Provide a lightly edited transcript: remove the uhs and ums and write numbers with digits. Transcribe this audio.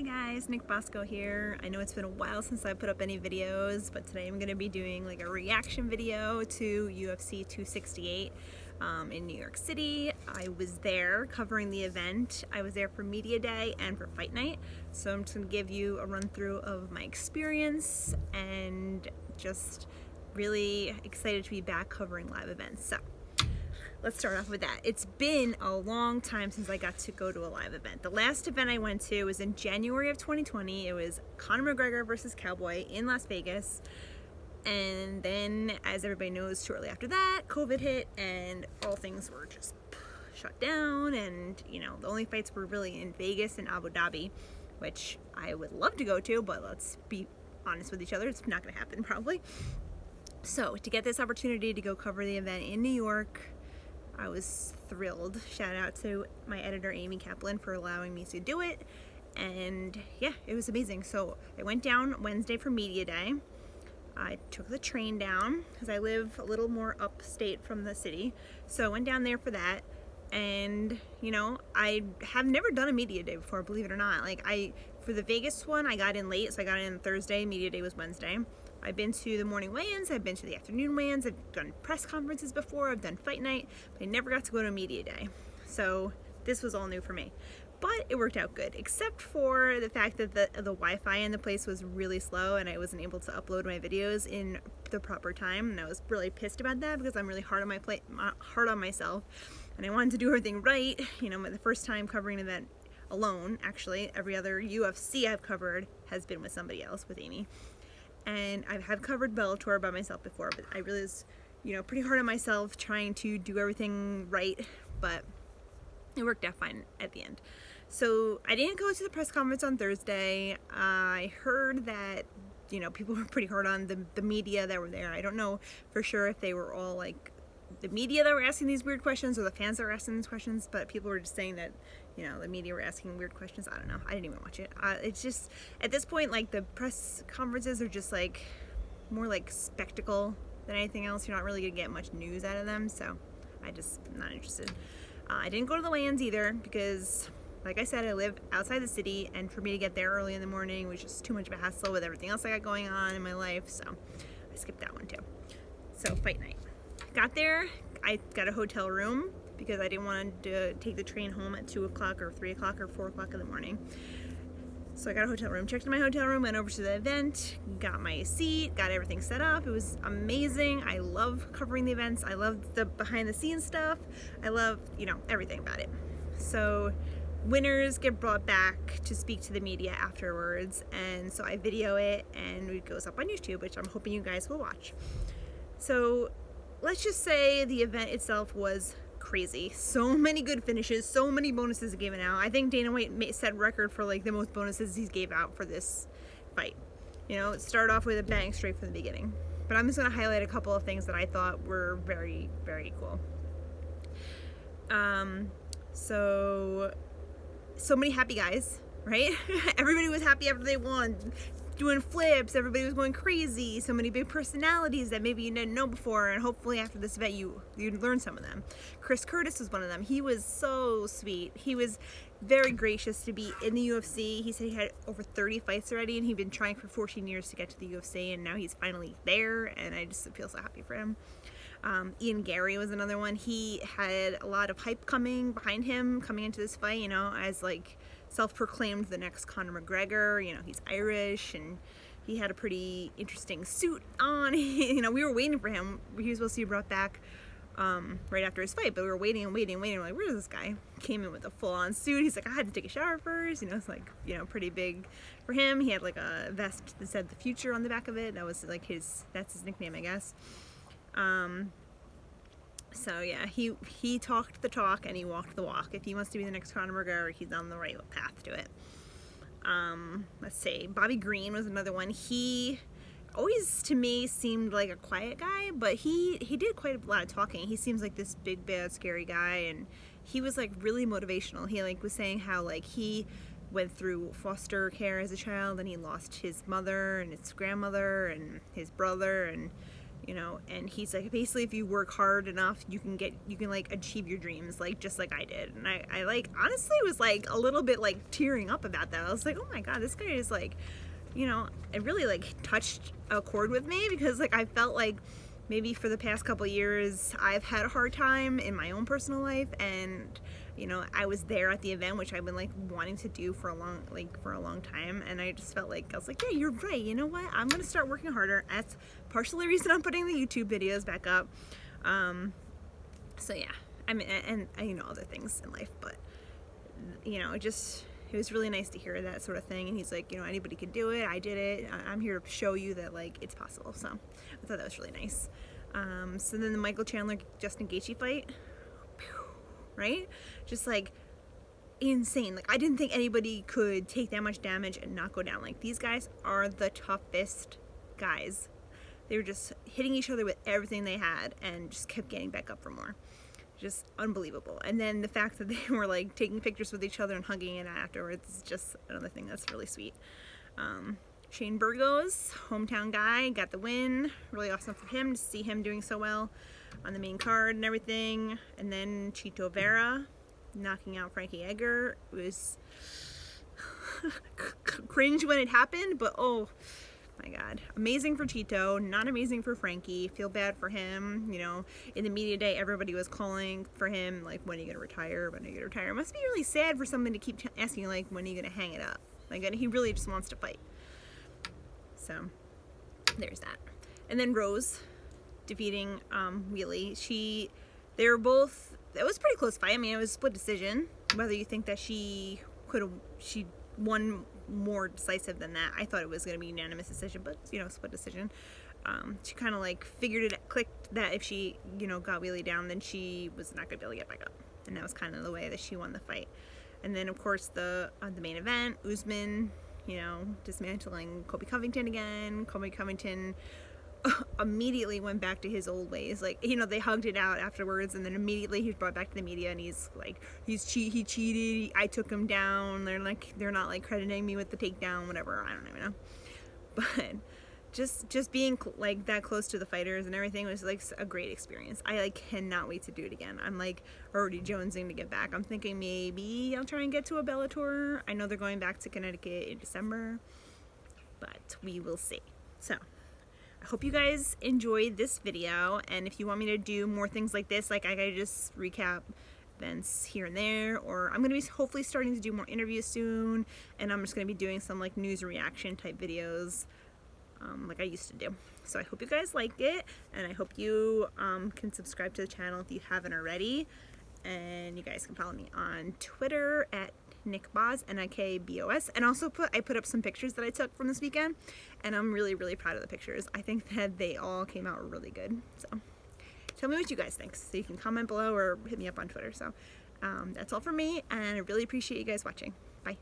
guys, Nick Bosco here. I know it's been a while since I put up any videos, but today I'm going to be doing like a reaction video to UFC 268 in New York City. I was there covering the event. I was there for media day and for fight night, so I'm just going to give you a run through of my experience and just really excited to be back covering live events. So let's start off with that. It's been a long time since I got to go to a live event. The last event I went to was in January of 2020. It was Conor McGregor versus Cowboy in Las Vegas. And then, as everybody knows, shortly after that, COVID hit and all things were just shut down. And, you know, the only fights were really in Vegas and Abu Dhabi, which I would love to go to, but let's be honest with each other, it's not going to happen probably. So, to get this opportunity to go cover the event in New York, I was thrilled. Shout out to my editor Amy Kaplan for allowing me to do it, and yeah, it was amazing. So I went down Wednesday for media day. I took the train down because I live a little more upstate from the city, so I went down there for that. And you know, I have never done a media day before, believe it or not. Like, for the Vegas one, I got in late, so I got in Thursday. Media day was Wednesday. I've been to the morning weigh-ins, I've been to the afternoon weigh-ins, I've done press conferences before, I've done fight night, but I never got to go to a media day. So this was all new for me. But it worked out good, except for the fact that the Wi-Fi in the place was really slow and I wasn't able to upload my videos in the proper time, and I was really pissed about that because I'm really hard on myself, and I wanted to do everything right. You know, the first time covering an event alone, actually. Every other UFC I've covered has been with somebody else, with Amy. And I have covered Bellator by myself before, but I really was, you know, pretty hard on myself trying to do everything right, but it worked out fine at the end. So I didn't go to the press conference on Thursday. I heard that, you know, people were pretty hard on the media that were there. I don't know for sure if they were all like the media that were asking these weird questions or the fans that were asking these questions, but people were just saying that, you know, the media were asking weird questions. I don't know. I didn't even watch it. It's just, at this point, like, the press conferences are just like more like spectacle than anything else. You're not really gonna get much news out of them, so I'm not interested. I didn't go to the weigh-ins either because, like I said, I live outside the city, and for me to get there early in the morning was just too much of a hassle with everything else I got going on in my life, so I skipped that one too. So fight night. Got there, I got a hotel room because I didn't want to take the train home at 2 o'clock or 3 o'clock or 4 o'clock in the morning. So I got a hotel room, checked in my hotel room, went over to the event, got my seat, got everything set up. It was amazing. I love covering the events. I love the behind the scenes stuff. I love, you know, everything about it. So winners get brought back to speak to the media afterwards, and so I video it and it goes up on YouTube, which I'm hoping you guys will watch. So let's just say the event itself was crazy. So many good finishes, so many bonuses given out. I think Dana White set record for like the most bonuses he's gave out for this fight. You know, it started off with a bang straight from the beginning. But I'm just going to highlight a couple of things that I thought were very, very cool. So many happy guys, right? Everybody was happy after they won, doing flips, everybody was going crazy. So many big personalities that maybe you didn't know before, and hopefully after this event you'd learn some of them. Chris Curtis was one of them. He was so sweet. He was very gracious to be in the UFC. He said he had over 30 fights already, and he'd been trying for 14 years to get to the UFC, and now he's finally there, and I just feel so happy for him. Ian Gary was another one. He had a lot of hype coming behind him coming into this fight, you know, as like self-proclaimed the next Conor McGregor. You know, he's Irish, and he had a pretty interesting suit on. You know, we were waiting for him. He was supposed to be brought back right after his fight, but we were waiting. We're like, where's this guy? Came in with a full-on suit. He's like, I had to take a shower first. You know, it's like, you know, pretty big for him. He had like a vest that said "The Future" on the back of it. That was like that's his nickname, I guess. So yeah, he talked the talk and he walked the walk. If he wants to be the next Conor McGregor, he's on the right path to it. Let's see, Bobby Green was another one. He always, to me, seemed like a quiet guy, but he did quite a lot of talking. He seems like this big, bad, scary guy, and he was like really motivational. He like was saying how like he went through foster care as a child, and he lost his mother and his grandmother and his brother, and you know, and he's like, basically if you work hard enough, you can like achieve your dreams, like just like I did. And I like honestly was like a little bit like tearing up about that. I was like, oh my god, this guy is like, you know, it really like touched a chord with me, because like I felt like maybe for the past couple years I've had a hard time in my own personal life, and you know, I was there at the event, which I've been like wanting to do for a long time, and I just felt like, I was like, yeah, you're right, you know what, I'm gonna start working harder. That's partially the reason I'm putting the YouTube videos back up. So yeah, I mean, and you know, other things in life, but you know, it was really nice to hear that sort of thing. And he's like, you know, anybody could do it, I did it, I'm here to show you that like it's possible. So I thought that was really nice. So then the Michael Chandler Justin Gaethje fight, right? Just like insane. Like I didn't think anybody could take that much damage and not go down. Like these guys are the toughest guys. They were just hitting each other with everything they had and just kept getting back up for more. Just unbelievable. And then the fact that they were like taking pictures with each other and hugging it afterwards is just another thing that's really sweet. Shane Burgos, hometown guy, got the win. Really awesome for him to see him doing so well on the main card and everything. And then Chito Vera knocking out Frankie Edgar. It was cringe when it happened, but oh my god, amazing for Chito, not amazing for Frankie. Feel bad for him. You know, in the media day, everybody was calling for him, like, when are you gonna retire, when are you gonna retire. It must be really sad for someone to keep asking, like, when are you gonna hang it up. Like, he really just wants to fight. So there's that. And then Rose defeating Wheelie. They were both, it was a pretty close fight. I mean, it was a split decision. Whether you think that she won more decisive than that, I thought it was going to be unanimous decision, but you know, split decision. She kind of like figured it, clicked that if she, you know, got Wheelie down, then she was not going to be able to get back up, and that was kind of the way that she won the fight. And then of course the main event, Usman, you know, dismantling Colby Covington again. Colby Covington immediately went back to his old ways. Like, you know, they hugged it out afterwards, and then immediately he was brought back to the media, and he's like, he cheated, I took him down. They're not like crediting me with the takedown, whatever. I don't even know. But just being like that close to the fighters and everything was like a great experience. I like cannot wait to do it again. I'm like already jonesing to get back. I'm thinking maybe I'll try and get to a Bellator. I know they're going back to Connecticut in December, but we will see. So I hope you guys enjoyed this video, and if you want me to do more things like this, like I just recap events here and there, or I'm going to be hopefully starting to do more interviews soon, and I'm just going to be doing some like news reaction type videos like I used to do. So I hope you guys liked it, and I hope you can subscribe to the channel if you haven't already, and you guys can follow me on Twitter at NickBoz, NIKBOS, and also I put up some pictures that I took from this weekend, and I'm really, really proud of the pictures. I think that they all came out really good. So tell me what you guys think. So you can comment below or hit me up on Twitter. So that's all for me, and I really appreciate you guys watching. Bye.